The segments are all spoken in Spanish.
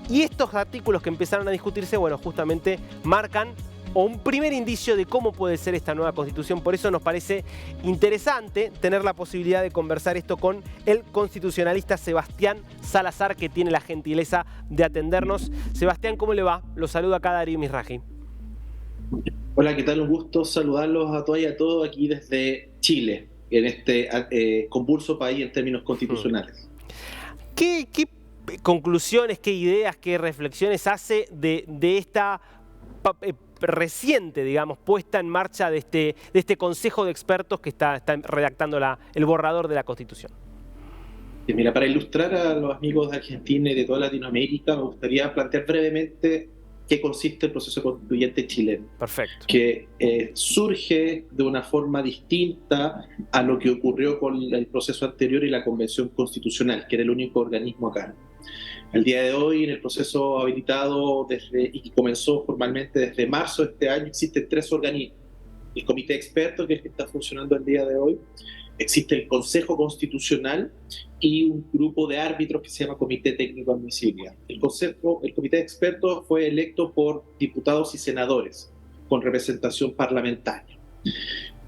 Y estos artículos que empezaron a discutirse, bueno, justamente marcan un primer indicio de cómo puede ser esta nueva Constitución. Por eso nos parece interesante tener la posibilidad de conversar esto con el constitucionalista Sebastián Salazar, que tiene la gentileza de atendernos. Sebastián, ¿cómo le va? Lo saluda acá Darío Misraji. Hola, ¿qué tal? Un gusto saludarlos a todas y a todos aquí desde Chile, en este convulso país en términos constitucionales. ¿Qué conclusiones, qué ideas, qué reflexiones hace de esta reciente, digamos, puesta en marcha de este Consejo de Expertos que está redactando el borrador de la Constitución? Mira, para ilustrar a los amigos de Argentina y de toda Latinoamérica, me gustaría plantear brevemente qué consiste el proceso constituyente chileno, Perfecto. que surge de una forma distinta a lo que ocurrió con el proceso anterior y la Convención Constitucional, que era el único organismo acá. Al día de hoy, en el proceso habilitado y que comenzó formalmente desde marzo de este año, existen 3 organismos. El Comité de Expertos, que es el que está funcionando el día de hoy, existe el Consejo Constitucional y un grupo de árbitros que se llama Comité Técnico de Admisibilidad. El Comité de Expertos fue electo por diputados y senadores con representación parlamentaria.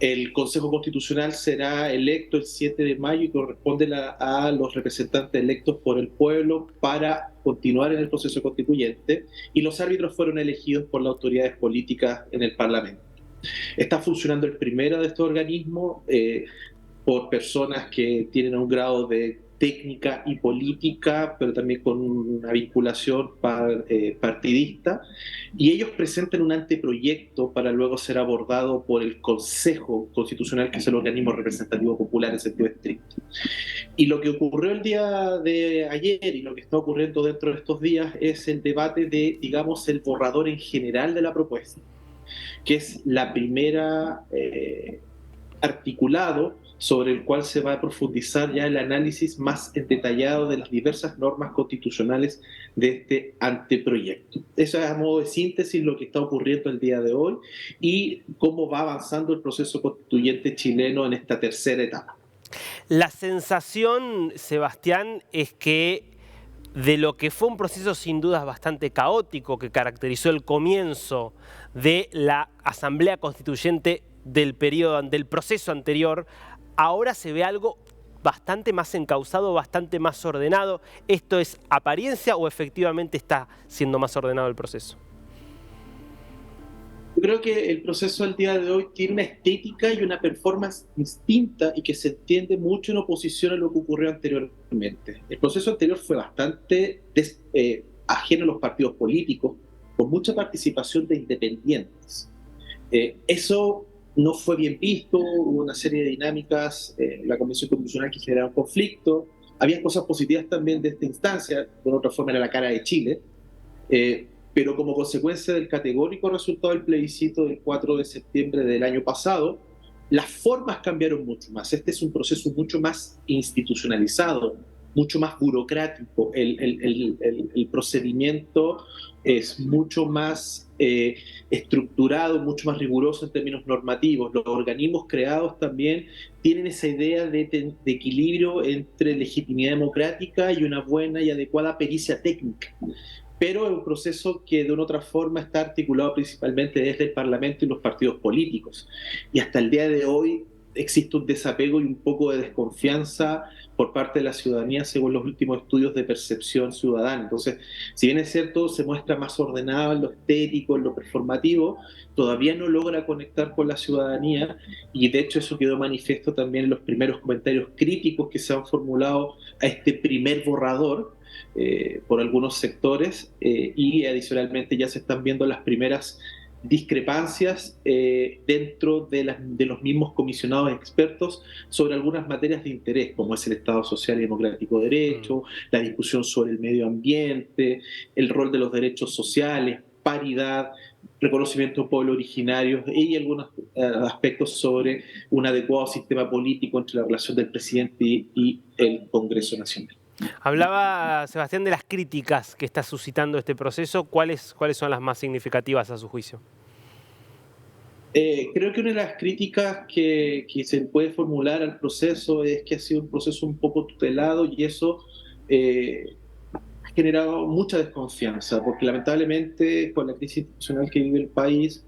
El Consejo Constitucional será electo el 7 de mayo y corresponde a los representantes electos por el pueblo para continuar en el proceso constituyente, y los árbitros fueron elegidos por las autoridades políticas en el Parlamento. Está funcionando el primero de estos organismos por personas que tienen un grado de técnica y política, pero también con una vinculación partidista, y ellos presentan un anteproyecto para luego ser abordado por el Consejo Constitucional, que es el organismo representativo popular en sentido estricto. Y lo que ocurrió el día de ayer y lo que está ocurriendo dentro de estos días es el debate de, digamos, el borrador en general de la propuesta, que es la primera articulado sobre el cual se va a profundizar ya el análisis más detallado de las diversas normas constitucionales de este anteproyecto. Eso es a modo de síntesis lo que está ocurriendo el día de hoy y cómo va avanzando el proceso constituyente chileno en esta tercera etapa. La sensación, Sebastián, es que de lo que fue un proceso sin dudas bastante caótico que caracterizó el comienzo de la Asamblea Constituyente del proceso anterior, ahora se ve algo bastante más encauzado, bastante más ordenado. ¿Esto es apariencia o efectivamente está siendo más ordenado el proceso? Yo creo que el proceso al día de hoy tiene una estética y una performance distinta y que se entiende mucho en oposición a lo que ocurrió anteriormente. El proceso anterior fue bastante ajeno a los partidos políticos, con mucha participación de independientes. Eso no fue bien visto, hubo una serie de dinámicas en la Convención Constitucional que generaron conflicto, había cosas positivas también de esta instancia, de otra forma era la cara de Chile, pero como consecuencia del categórico resultado del plebiscito del 4 de septiembre del año pasado, las formas cambiaron mucho más. Este es un proceso mucho más institucionalizado, mucho más burocrático. El procedimiento es mucho más estructurado, mucho más riguroso en términos normativos. Los organismos creados también tienen esa idea de equilibrio entre legitimidad democrática y una buena y adecuada pericia técnica, pero es un proceso que de una otra forma está articulado principalmente desde el Parlamento y los partidos políticos. Y hasta el día de hoy existe un desapego y un poco de desconfianza por parte de la ciudadanía según los últimos estudios de percepción ciudadana. Entonces, si bien es cierto, se muestra más ordenado en lo estético, en lo performativo, todavía no logra conectar con la ciudadanía, y de hecho eso quedó manifiesto también en los primeros comentarios críticos que se han formulado a este primer borrador, por algunos sectores, y adicionalmente ya se están viendo las primeras discrepancias dentro de los mismos comisionados expertos sobre algunas materias de interés, como es el Estado Social y Democrático de Derecho, la discusión sobre el medio ambiente, el rol de los derechos sociales, paridad, reconocimiento de pueblos originarios y algunos aspectos sobre un adecuado sistema político entre la relación del presidente y el Congreso Nacional. Hablaba, Sebastián, de las críticas que está suscitando este proceso. ¿Cuáles son las más significativas a su juicio? Creo que una de las críticas que se puede formular al proceso es que ha sido un proceso un poco tutelado, y eso generado mucha desconfianza, porque lamentablemente con la crisis institucional que vive el país,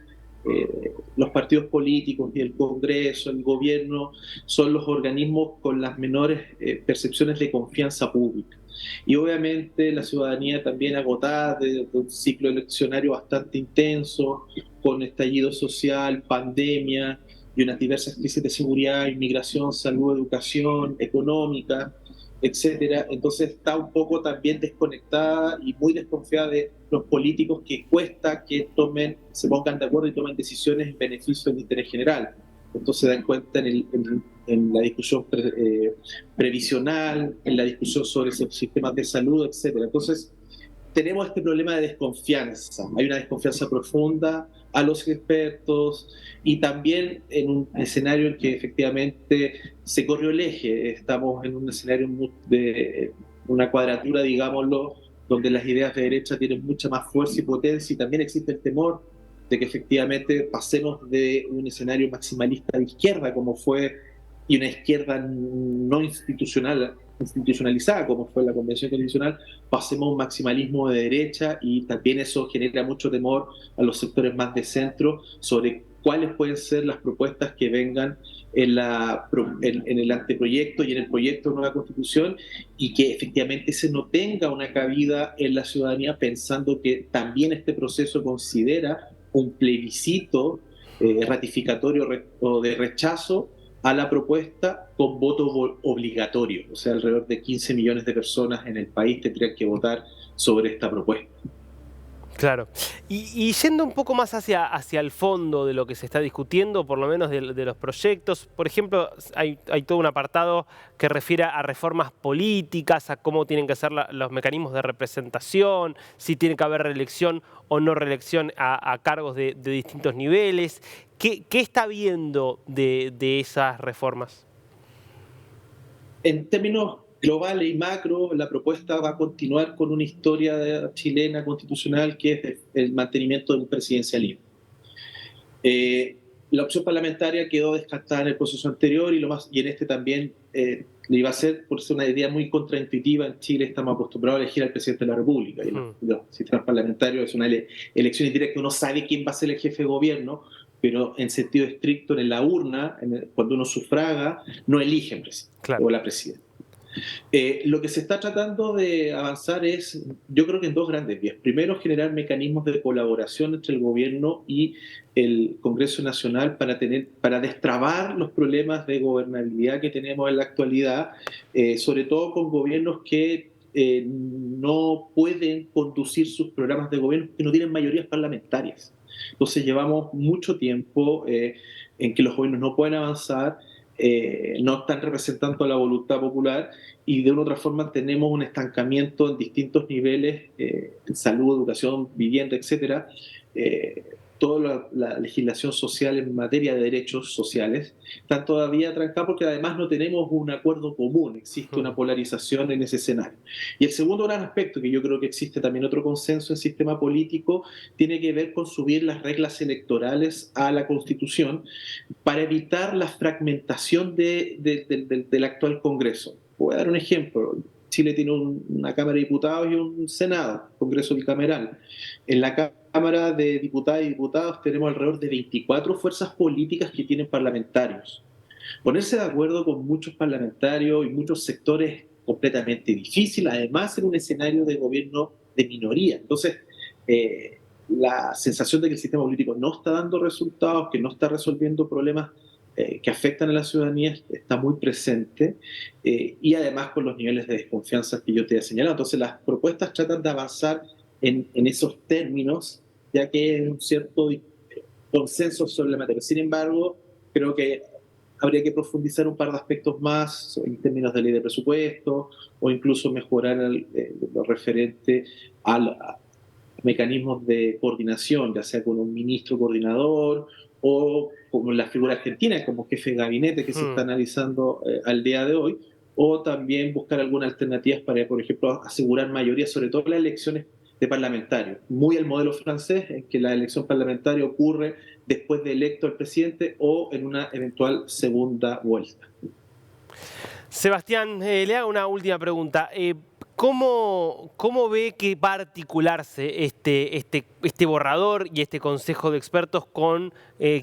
los partidos políticos y el Congreso, el gobierno, son los organismos con las menores percepciones de confianza pública. Y obviamente la ciudadanía también agotada de un ciclo eleccionario bastante intenso, con estallido social, pandemia y unas diversas crisis de seguridad, inmigración, salud, educación, económica, etcétera. Entonces está un poco también desconectada y muy desconfiada de los políticos, que cuesta que se pongan de acuerdo y tomen decisiones en beneficio del interés general. Entonces se dan cuenta en la discusión previsional, en la discusión sobre sistemas de salud, etcétera. Entonces tenemos este problema de desconfianza. Hay una desconfianza profunda a los expertos, y también en un escenario en que efectivamente se corrió el eje. Estamos en un escenario de una cuadratura, digámoslo, donde las ideas de derecha tienen mucha más fuerza y potencia, y también existe el temor de que efectivamente pasemos de un escenario maximalista de izquierda, como fue, y una izquierda no institucionalizada, como fue la Convención Constitucional, pasemos a un maximalismo de derecha, y también eso genera mucho temor a los sectores más de centro sobre cuáles pueden ser las propuestas que vengan en el anteproyecto y en el proyecto de nueva Constitución, y que efectivamente se no tenga una cabida en la ciudadanía, pensando que también este proceso considera un plebiscito ratificatorio o de rechazo a la propuesta con voto obligatorio. O sea, alrededor de 15 millones de personas en el país tendrían que votar sobre esta propuesta. Claro. Y yendo un poco más hacia el fondo de lo que se está discutiendo, por lo menos de los proyectos, por ejemplo, hay todo un apartado que refiere a reformas políticas, a cómo tienen que ser los mecanismos de representación, si tiene que haber reelección o no reelección a cargos de distintos niveles. ¿Qué está viendo de esas reformas? En términos globales y macro, la propuesta va a continuar con una historia chilena constitucional, que es el mantenimiento de un presidencialismo. La opción parlamentaria quedó descartada en el proceso anterior, y en este también lo iba a ser, por ser una idea muy contraintuitiva. En Chile estamos acostumbrados a elegir al presidente de la República, y los sistemas parlamentarios es una elección indirecta. Uno sabe quién va a ser el jefe de gobierno, pero en sentido estricto, en la urna, cuando uno sufraga, no elige el presidente, claro, o la presidenta. Lo que se está tratando de avanzar es, yo creo que en dos grandes vías. Primero, generar mecanismos de colaboración entre el gobierno y el Congreso Nacional para destrabar los problemas de gobernabilidad que tenemos en la actualidad, sobre todo con gobiernos que no pueden conducir sus programas de gobierno, que no tienen mayorías parlamentarias. Entonces llevamos mucho tiempo en que los gobiernos no pueden avanzar, no están representando la voluntad popular, y de una u otra forma tenemos un estancamiento en distintos niveles, en salud, educación, vivienda, etcétera. Toda la legislación social en materia de derechos sociales están todavía trancados, porque además no tenemos un acuerdo común, existe una polarización en ese escenario. Y el segundo gran aspecto, que yo creo que existe también otro consenso en el sistema político, tiene que ver con subir las reglas electorales a la Constitución para evitar la fragmentación del actual Congreso. Voy a dar un ejemplo. Chile tiene una Cámara de Diputados y un Senado, Congreso bicameral. En la Cámara de Diputadas y Diputados tenemos alrededor de 24 fuerzas políticas que tienen parlamentarios. Ponerse de acuerdo con muchos parlamentarios y muchos sectores completamente difícil, además en un escenario de gobierno de minoría. Entonces, la sensación de que el sistema político no está dando resultados, que no está resolviendo problemas que afectan a la ciudadanía, está muy presente, y además con los niveles de desconfianza que yo te he señalado. Entonces las propuestas tratan de avanzar en esos términos, ya que hay un cierto consenso sobre la materia. Sin embargo, creo que habría que profundizar un par de aspectos más en términos de ley de presupuesto, o incluso mejorar lo referente a mecanismos de coordinación, ya sea con un ministro coordinador, o como la figura argentina, como jefe de gabinete, que se está analizando al día de hoy, o también buscar algunas alternativas para, por ejemplo, asegurar mayoría, sobre todo en las elecciones de parlamentarios. Muy el modelo francés, en que la elección parlamentaria ocurre después de electo el presidente o en una eventual segunda vuelta. Sebastián, le hago una última pregunta. ¿Cómo ve que va a articularse este borrador y este consejo de expertos con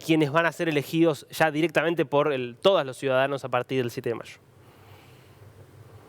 quienes van a ser elegidos ya directamente por todos los ciudadanos a partir del 7 de mayo?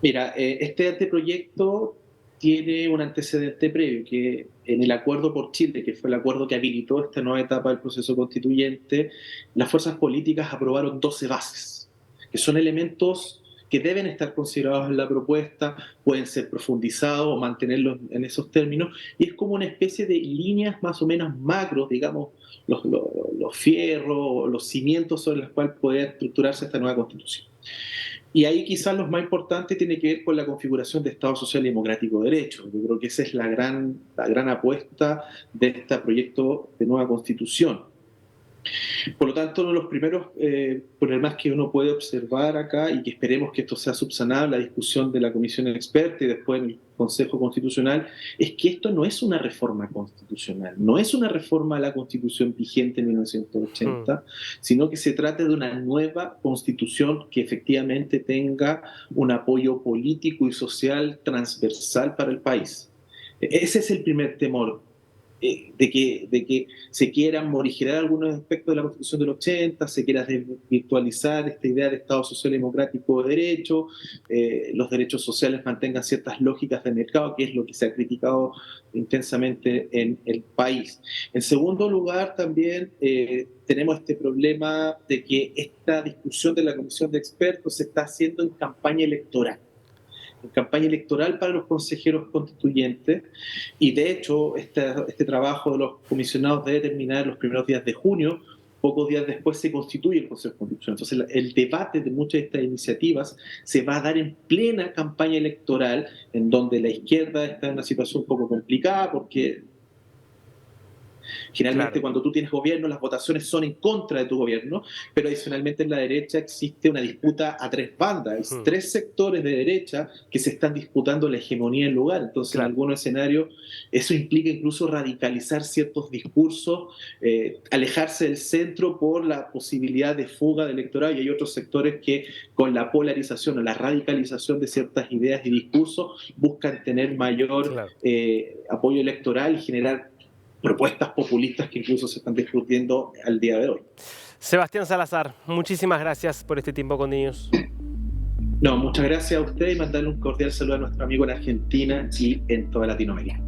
Mira, este anteproyecto tiene un antecedente previo, que en el Acuerdo por Chile, que fue el acuerdo que habilitó esta nueva etapa del proceso constituyente, las fuerzas políticas aprobaron 12 bases, que son elementos que deben estar considerados en la propuesta, pueden ser profundizados o mantenerlos en esos términos, y es como una especie de líneas más o menos macros, digamos, los fierros, los cimientos sobre los cuales puede estructurarse esta nueva constitución. Y ahí quizás lo más importante tiene que ver con la configuración de Estado Social y Democrático de Derecho. Yo creo que esa es la gran apuesta de este proyecto de nueva Constitución. Por lo tanto, uno de los primeros problemas que uno puede observar acá, y que esperemos que esto sea subsanado en la discusión de la Comisión Experta y después en el Consejo Constitucional, es que esto no es una reforma constitucional, no es una reforma a la Constitución vigente en 1980, sino que se trata de una nueva Constitución que efectivamente tenga un apoyo político y social transversal para el país. Ese es el primer temor. De que se quieran morigerar algunos aspectos de la Constitución del 80, se quiera desvirtualizar esta idea de Estado Social y Democrático de Derecho, los derechos sociales mantengan ciertas lógicas de mercado, que es lo que se ha criticado intensamente en el país. En segundo lugar, también tenemos este problema de que esta discusión de la Comisión de Expertos se está haciendo en campaña electoral para los consejeros constituyentes, y de hecho este trabajo de los comisionados debe terminar los primeros días de junio. Pocos días después se constituye el Consejo Constitucional. Entonces el debate de muchas de estas iniciativas se va a dar en plena campaña electoral, en donde la izquierda está en una situación un poco complicada, porque generalmente cuando tú tienes gobierno, las votaciones son en contra de tu gobierno, pero adicionalmente en la derecha existe una disputa a tres bandas, hay tres sectores de derecha que se están disputando la hegemonía del lugar. Entonces, en algunos escenarios, eso implica incluso radicalizar ciertos discursos, alejarse del centro por la posibilidad de fuga de electorado, y hay otros sectores que con la polarización o la radicalización de ciertas ideas y discursos buscan tener mayor apoyo electoral y generar propuestas populistas que incluso se están discutiendo al día de hoy. Sebastián Salazar, muchísimas gracias por este tiempo con News. No, muchas gracias a usted y mandarle un cordial saludo a nuestro amigo en Argentina y en toda Latinoamérica.